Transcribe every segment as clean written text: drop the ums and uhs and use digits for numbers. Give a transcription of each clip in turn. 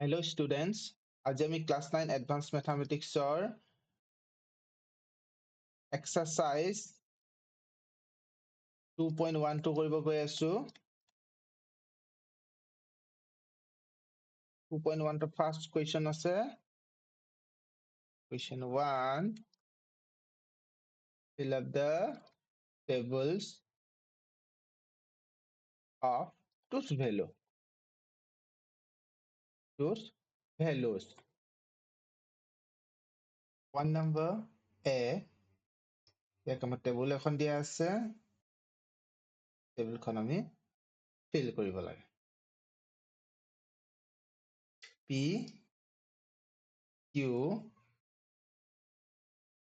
Hello students, আজি আমি class 9 advanced mathematics exercise 2.12 কৰিব গৈ আছো 2.1 first question আছে question 1 fill up the tables of tooth values 1 number A ইয়াক আমাৰ টেবুল এখন দিয়া আছে টেবুলখন আমি fill কৰিব লাগে P Q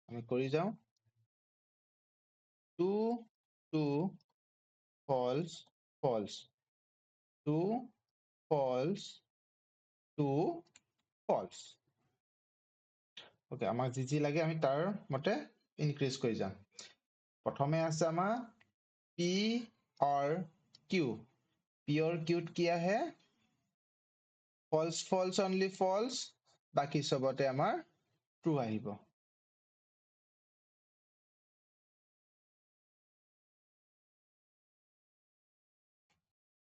আমি কৰি যাওঁ 2 2 false 2 false 2 false okay আমাক যি লাগে আমি তাৰ মতে ইনক্ৰিজ কৰি যাম প্ৰথমে আছে আমাৰ P or Q P or Q কি আহে false only false বাকি সবতে আমাৰ true আহিব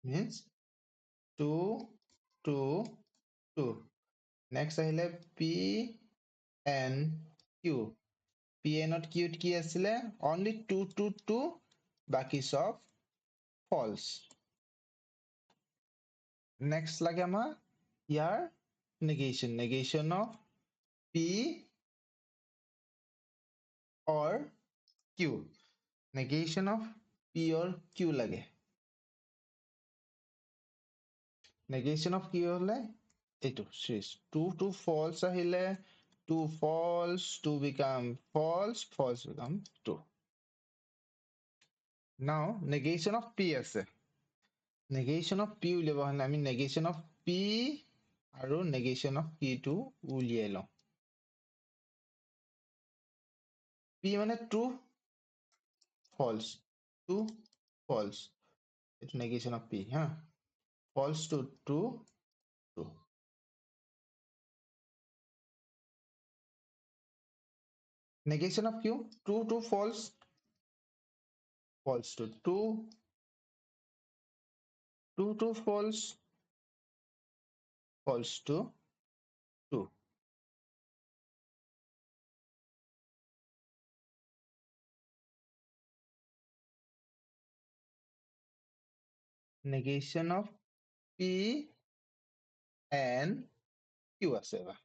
means 2 2 2 next আহিলে P and Q P and Q কি আছিলে only 2 2 2 বাকি সব false next লাগে আমাৰ ইয়াৰ negation of P or Q negation of P or Q লাগে negation of Q হলে এইটো শেষ 2 2 false আহিলে 2 false 2 become false become 2 now negation of P আছে negation of P উলিয়াব হলে আমি negation of P আৰু negation of Q টো উলিয়াই লওঁ P মানে true false it's negation of P huh false to true negation of Q true to false to true to false to true negation of P and Q আছে বা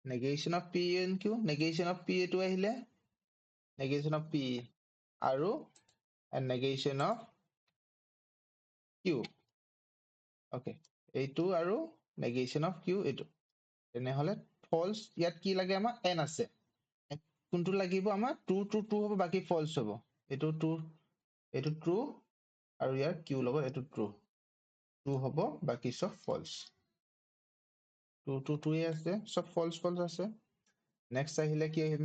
negation of P and Q negation of P এটো আহিলে negation of P আৰু and negation of Q okay এইটো আৰু negation of Q এইটো তেনেহলে false ইয়াত কি লাগে আমাৰ n আছে কোনটো লাগিব আমাৰ 2 to 2 হ'ব বাকি false হ'ব এইটো 2 এইটো true আৰু ইয়াৰ Q লগত এইটো true হ'ব বাকি সব false 2 to 2 আছে সব false আছে next আহিলে কি আহিব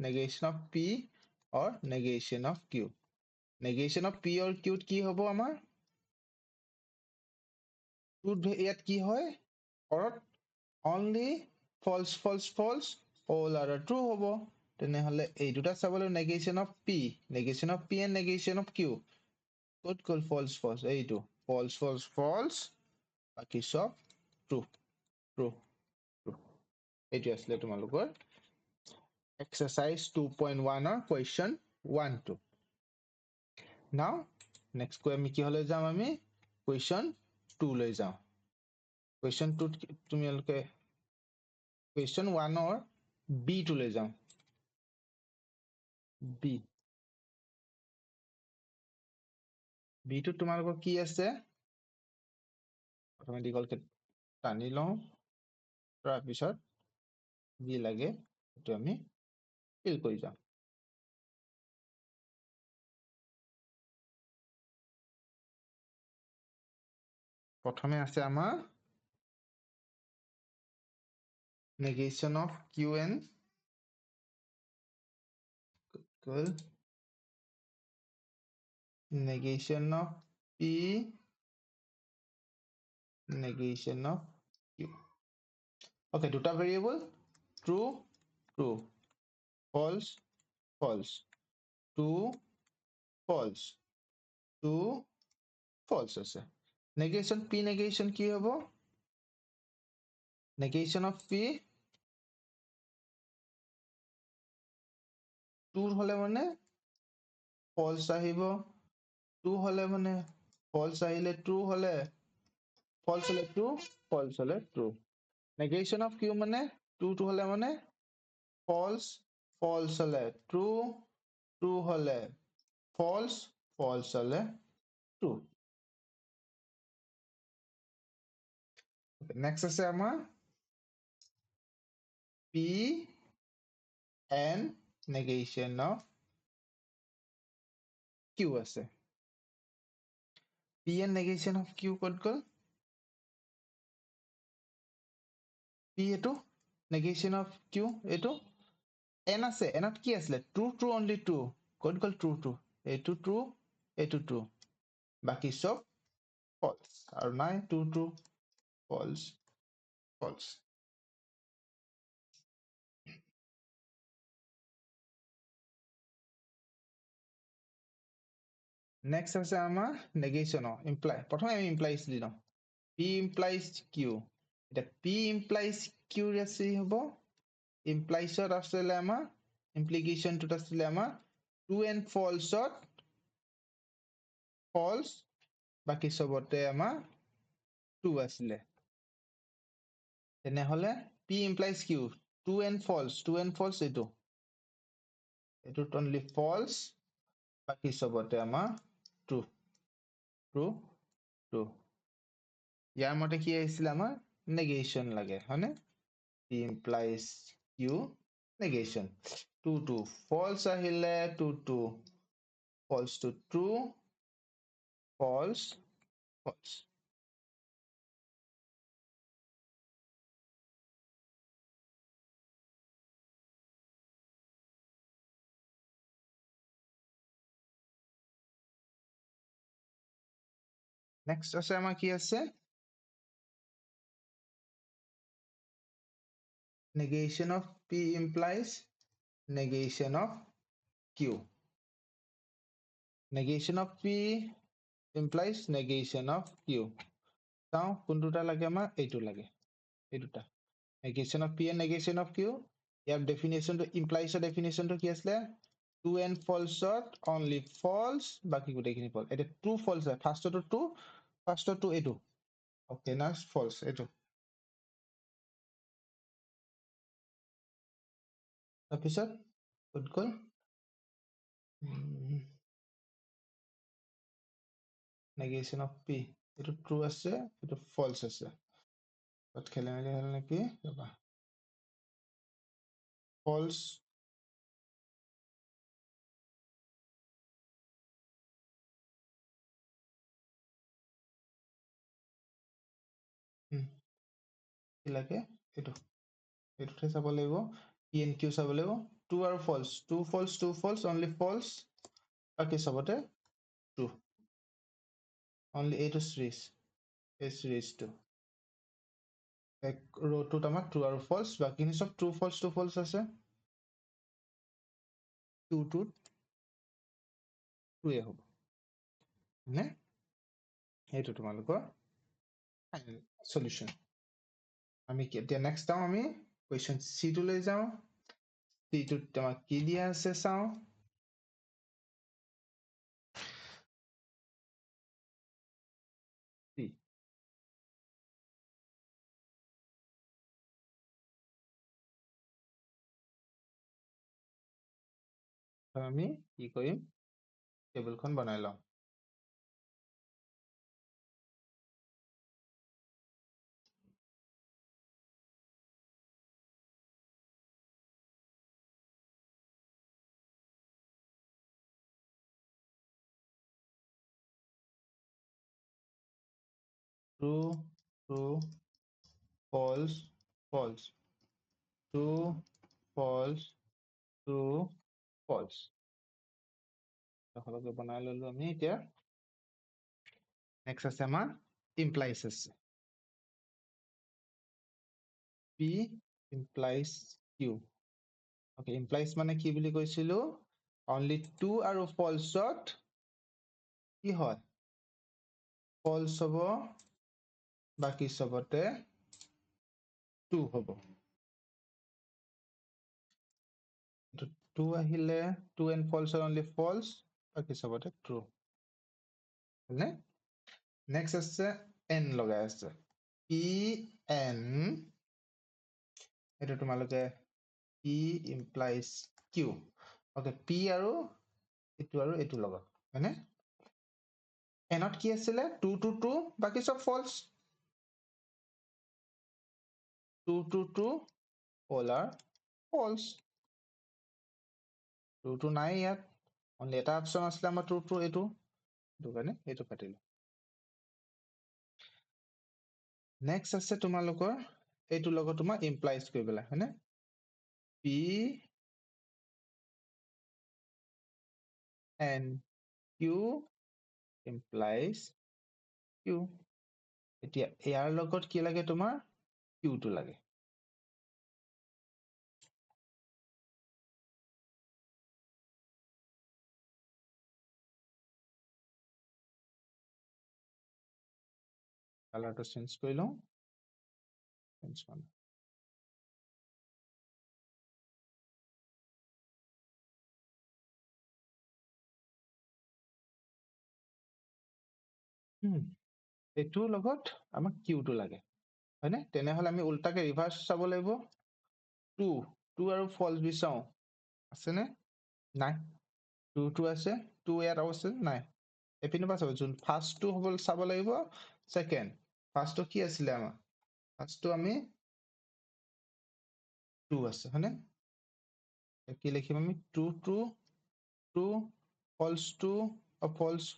negation of P or negation of Q negation of P or Q কি হ'ব আমাৰ ইয়াত কি হয় or only false all are true হ'ব তেনেহলে এই দুটা চাবলৈ negation of P and negation of Q ক'ত গ'ল false এইটো false বাকি সব true এইটো আছিলে তোমালোকৰ exercise 2.1 or question 1 2 now next আমি কি হলে যাম আমি question 2 লৈ যাওঁ question 2 তোমালোকে question 1 or B টো লৈ যাওঁ B টো তোমালোকৰ কি আছে প্ৰথমে দীঘলকে টানি লওঁ তাৰপিছত যি লাগে সেইটো আমি fill কৰি যাম প্ৰথমে আছে আমাৰ negation of Q and negation of P negation of Q Q. Okay, দুটা variable true, true, false, false, true, false, true, false আছে. Negation P negation কি হ'ব? Negation of P true হলে মানে false আহিব, true হলে মানে false আহিলে true হলে false হলে true, false হলে true. Negation of Q মানে true to হলে মানে false, false হলে true, true হলে false, false হলে true. Next আছে আমাৰ P and negation of Q আছে. P and negation of Q ক'ত গ'ল? P এইটো negation of Q এইটো N আছে, N ত কি আছিলে? True, true, only true. ক'ত গ'ল true, true? এইটো true, এইটো true. বাকি চব false. আৰু নাই true, true, false, false. Next আছে আমাৰ negation imply. প্ৰথমে আমি implies দি লওঁ. P implies Q. এতিয়া P implies Q আছে হ'ব. Implies ত আছিলে আমাৰ implication টোত আছিলে আমাৰ true and false to false বাকি চবতে আমাৰ true আছিলে. তেনেহলে P implies Q. True and false এইটো. এইটোত only false বাকি চবতে আমাৰ true, true, true. ইয়াৰ মতে কি আহিছিলে আমাৰ negation লাগে হয়নে? P implies Q negation. 2 to false আহিলে 2 to false to true, false, false. Next আছে আমাৰ কি আছে? Negation of P implies negation of Q. Negation of P implies negation of Q. চাওঁ কোনটোটা লাগে আমাৰ এইটো লাগে এই দুটা negation of P and negation of Q year definition to implies definition to কি আছিলে true and false only false বাকি গোটেইখিনি false এটা true false হয় first to true first to এইটো okay না false এইটো তাৰপিছত ক'ত গ'ল negation of P এইটো true আছে এইটো false আছে তাত খেলে মেলি হ'ল নেকি ৰবা false কি লাগে এইটো এইটোতে চাব লাগিব P and Q চাব লাগিব true আৰু false true false only false বাকি চবতে true only এইটো series এই series-টো এক ৰোটোত আমাৰ true আৰু false বাকিখিনি চব true false আছে 2 টোত true হ'ব নে এইটো তোমালোকৰ solution আমি এতিয়া next যাওঁ আমি question C টো লৈ যাওঁ C টোত তোমাক কি দিয়া আছে চাওঁ C আমি কি কৰিম টেবুলখন বনাই লওঁ true true false false true false true false সকলোকে বনাই ললো আমি এতিয়া next আছে আমাৰ implies আছে P implies Q. Okay, implies মানে কি বুলি কৈছিলো only true আৰু false ত কি হয় false হ'ব বাকি সবতে true হ'ব true আহিলে true and false are only false বাকি সবতে true হয়নে next আছে n লগাই আছে p n এটা তোমালোকে p implies q okay p আৰু এইটো লগাও হয়নে n ত কি আছিলে 2 to 2 বাকি সব false 2 to 2 all are false 2 to নাই ইয়াত only এটা অপচন আছিলে আমাৰ 2 to এইটো কাৰণে এইটো কাটিলো next আছে তোমালোকৰ এইটো লগত তোমাৰ implies কৰিবলা হয়নে p and q implies q এতিয়া ইয়াৰ লগত কি লাগে তোমাৰ q টো লাগে কালাৰটো চেঞ্জ কৰি লওঁ চেঞ্জ কৰা এইটোৰ লগত আমাক q টো লাগে হয়নে তেনেহলে আমি উল্টাকে ৰিভাৰ্স চাব লাগিব 2 আৰু false বিচাও আছে নে নাই 2 আছে 2 ইয়াত আছে নাই এপিনৰ পৰা চাব যোন ফাৰ্ষ্ট টো হ'ব চাব লাগিব সেকেন্ড ফাৰ্ষ্ট টো কি আছিলে আমাৰ ফাৰ্ষ্ট টো আমি 2 আছে হয়নে কি লিখিম আমি 2 2 false 2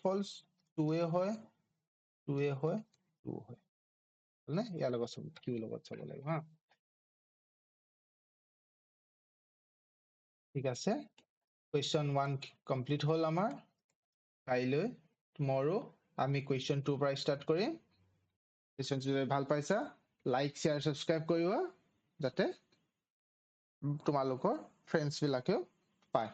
false 2 এ হয় 2 এ হয় 2 হয় হয়নে ইয়াৰ লগত চাব কিউ লগত চাব লাগিব হা ঠিক আছে question 1 কমপ্লিট হল আমাৰ কাইলৈ tomorrow আমি question 2 পৰা ষ্টাৰ্ট কৰিম question যদি ভাল পাইছা লাইক শেয়াৰ সাবস্ক্ৰাইব কৰিবা যাতে তোমালোকৰ ফ্ৰেণ্ডছ বিলাকেও পায়